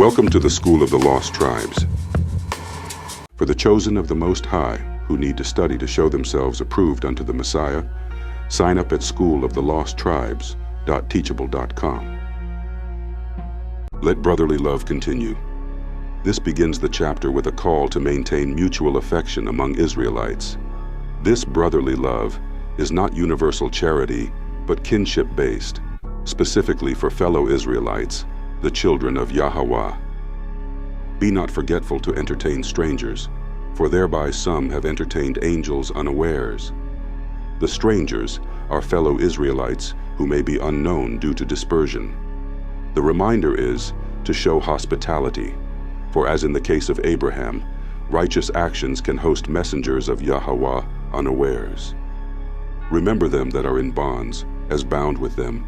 Welcome to the School of the Lost Tribes. For the chosen of the Most High, who need to study to show themselves approved unto the Messiah, sign up at schoolofthelosttribes.teachable.com. Let brotherly love continue. This begins the chapter with a call to maintain mutual affection among Israelites. This brotherly love is not universal charity, but kinship-based, specifically for fellow Israelites, the children of Yahweh. Be not forgetful to entertain strangers, for thereby some have entertained angels unawares. The strangers are fellow Israelites who may be unknown due to dispersion. The reminder is to show hospitality, for as in the case of Abraham, righteous actions can host messengers of Yahweh unawares. Remember them that are in bonds, as bound with them,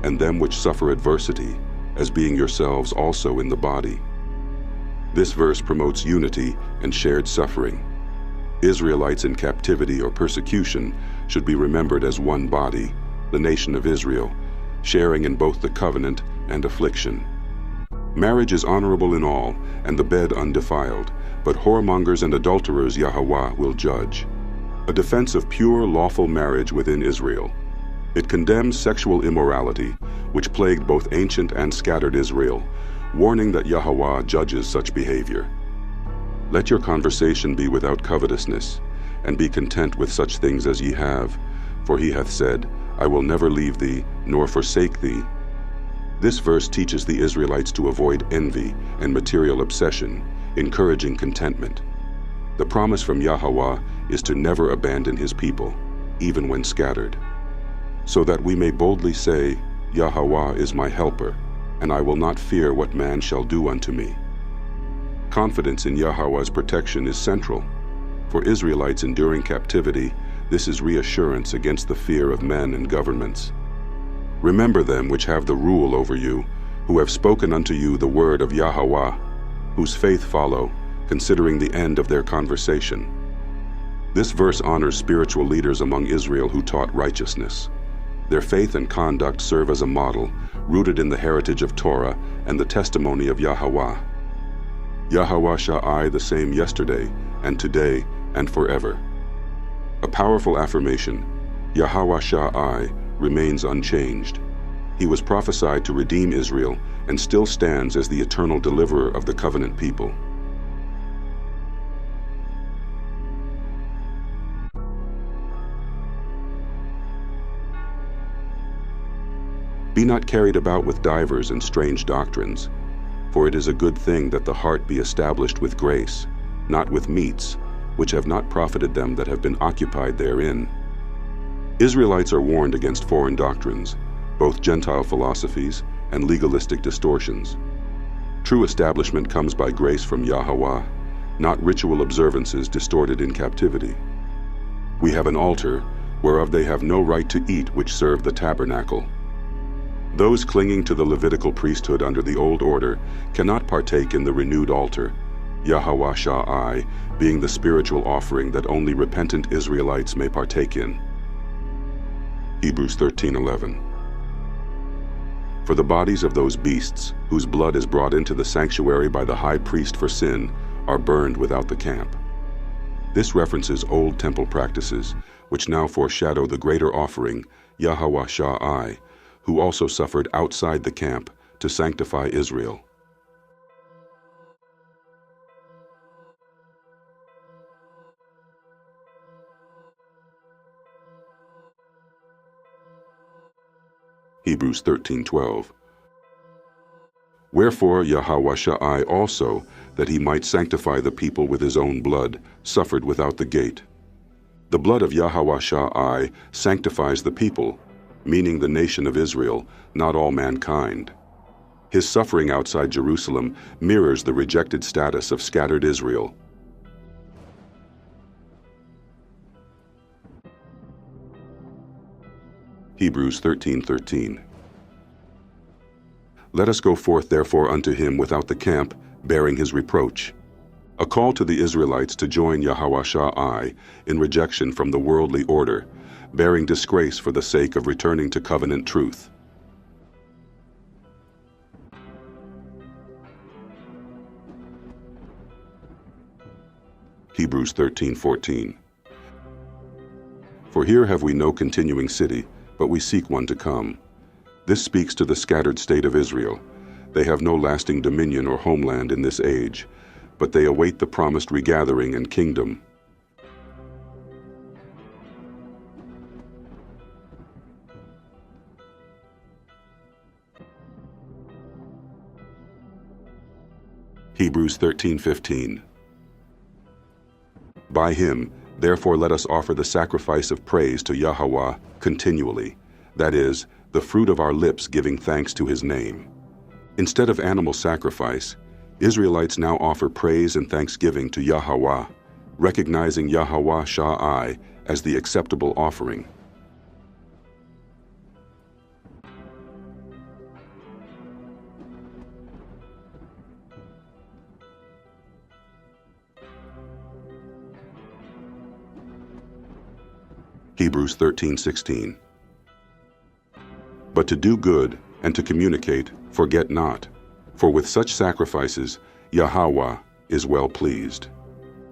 and them which suffer adversity, as being yourselves also in the body. This verse promotes unity and shared suffering. Israelites in captivity or persecution should be remembered as one body, the nation of Israel, sharing in both the covenant and affliction. Marriage is honorable in all, and the bed undefiled, but whoremongers and adulterers Yahweh will judge. A defense of pure, lawful marriage within Israel. It condemns sexual immorality, which plagued both ancient and scattered Israel, warning that Yahweh judges such behavior. Let your conversation be without covetousness, and be content with such things as ye have, for he hath said, I will never leave thee, nor forsake thee. This verse teaches the Israelites to avoid envy and material obsession, encouraging contentment. The promise from Yahweh is to never abandon his people, even when scattered, so that we may boldly say, Yahweh is my helper, and I will not fear what man shall do unto me. Confidence in Yahweh's protection is central. For Israelites enduring captivity, this is reassurance against the fear of men and governments. Remember them which have the rule over you, who have spoken unto you the word of Yahweh, whose faith follow, considering the end of their conversation. This verse honors spiritual leaders among Israel who taught righteousness. Their faith and conduct serve as a model, rooted in the heritage of Torah and the testimony of Yahweh. Yahweh Shai the same yesterday, and today, and forever. A powerful affirmation, Yahweh Shai remains unchanged. He was prophesied to redeem Israel and still stands as the eternal deliverer of the covenant people. Be not carried about with divers and strange doctrines, for it is a good thing that the heart be established with grace, not with meats, which have not profited them that have been occupied therein. Israelites are warned against foreign doctrines, both Gentile philosophies and legalistic distortions. True establishment comes by grace from Yahweh, not ritual observances distorted in captivity. We have an altar, whereof they have no right to eat which serve the tabernacle. Those clinging to the Levitical priesthood under the old order cannot partake in the renewed altar, Yahweh Shai being the spiritual offering that only repentant Israelites may partake in. Hebrews 13:11. For the bodies of those beasts, whose blood is brought into the sanctuary by the high priest for sin, are burned without the camp. This references old temple practices, which now foreshadow the greater offering, Yahweh Shai, who also suffered outside the camp to sanctify Israel. Hebrews 13:12. Wherefore Yahweh Shai also, that he might sanctify the people with his own blood, suffered without the gate. The blood of Yahweh Shai sanctifies the people, meaning the nation of Israel, not all mankind. His suffering outside Jerusalem mirrors the rejected status of scattered Israel. Hebrews 13:13. Let us go forth therefore unto him without the camp, bearing his reproach. A call to the Israelites to join Yahweh Shai in rejection from the worldly order, bearing disgrace for the sake of returning to covenant truth. Hebrews 13:14. For here have we no continuing city, but we seek one to come. This speaks to the scattered state of Israel. They have no lasting dominion or homeland in this age, but they await the promised regathering and kingdom. Hebrews 13:15. By him, therefore let us offer the sacrifice of praise to Yahweh continually, that is, the fruit of our lips giving thanks to his name. Instead of animal sacrifice, Israelites now offer praise and thanksgiving to Yahweh, recognizing Yahweh Sha'ai as the acceptable offering. Hebrews 13:16. But to do good and to communicate, forget not, for with such sacrifices Yahweh is well pleased.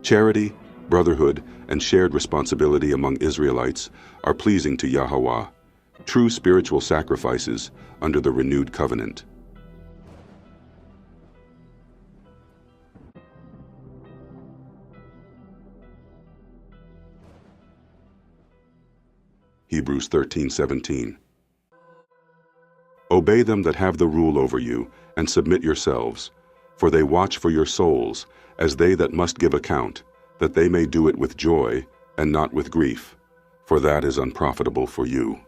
Charity, brotherhood, and shared responsibility among Israelites are pleasing to Yahweh, true spiritual sacrifices under the renewed covenant. Hebrews 13:17. Obey them that have the rule over you, and submit yourselves, for they watch for your souls, as they that must give account, that they may do it with joy, and not with grief, for that is unprofitable for you.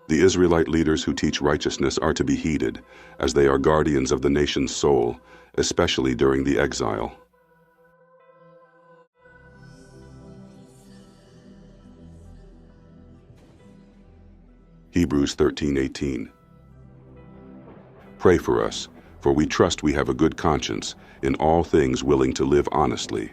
The Israelite leaders who teach righteousness are to be heeded, as they are guardians of the nation's soul, especially during the exile. Hebrews 13:18. Pray for us, for we trust we have a good conscience, in all things willing to live honestly.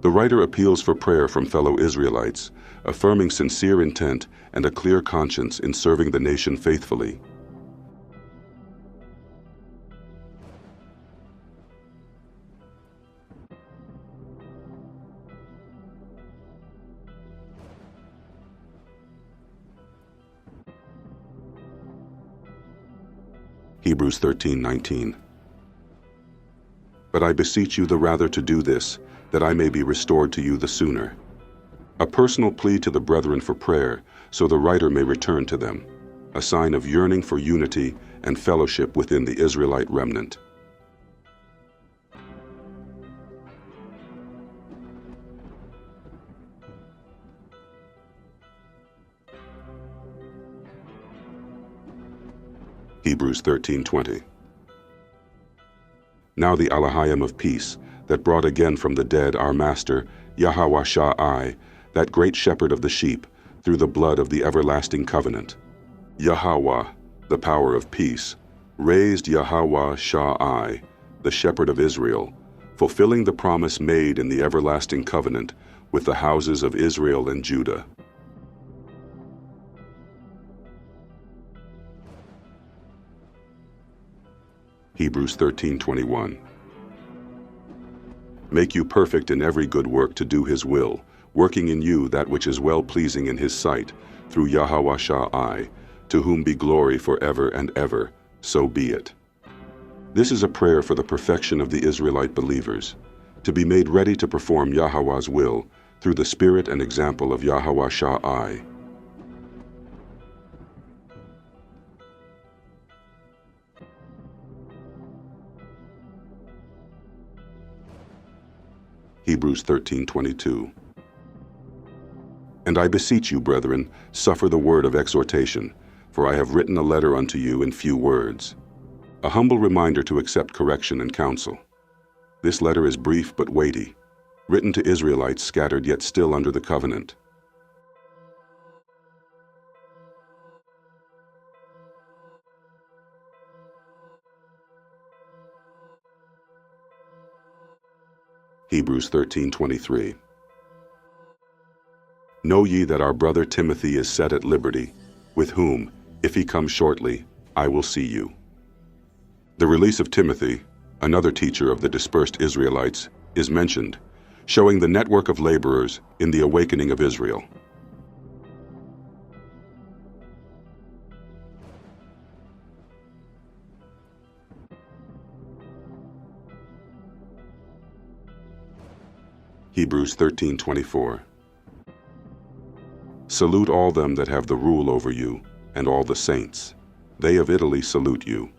The writer appeals for prayer from fellow Israelites, affirming sincere intent and a clear conscience in serving the nation faithfully. Hebrews 13:19. But I beseech you the rather to do this, that I may be restored to you the sooner. A personal plea to the brethren for prayer, so the writer may return to them, a sign of yearning for unity and fellowship within the Israelite remnant. Hebrews 13:20. Now the Elohim of peace, that brought again from the dead our Master, Yahweh Sha'ai, that great shepherd of the sheep, through the blood of the everlasting covenant. Yahweh, the power of peace, raised Yahweh Sha'ai, the shepherd of Israel, fulfilling the promise made in the everlasting covenant with the houses of Israel and Judah. Hebrews 13:21. Make you perfect in every good work to do his will, working in you that which is well-pleasing in his sight, through Yahweh Sha'ai, to whom be glory forever and ever, so be it. This is a prayer for the perfection of the Israelite believers, to be made ready to perform Yahweh's will through the spirit and example of Yahweh Sha'ai. Hebrews 13:22. And I beseech you, brethren, suffer the word of exhortation, for I have written a letter unto you in few words, a humble reminder to accept correction and counsel. This letter is brief but weighty, written to Israelites scattered yet still under the covenant. Hebrews 13:23. Know ye that our brother Timothy is set at liberty, with whom, if he come shortly, I will see you. The release of Timothy, another teacher of the dispersed Israelites, is mentioned, showing the network of laborers in the awakening of Israel. Hebrews 13:24. Salute all them that have the rule over you, and all the saints. They of Italy salute you.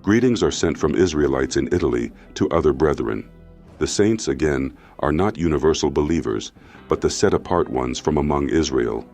Greetings are sent from Israelites in Italy to other brethren. The saints, again, are not universal believers, but the set-apart ones from among Israel,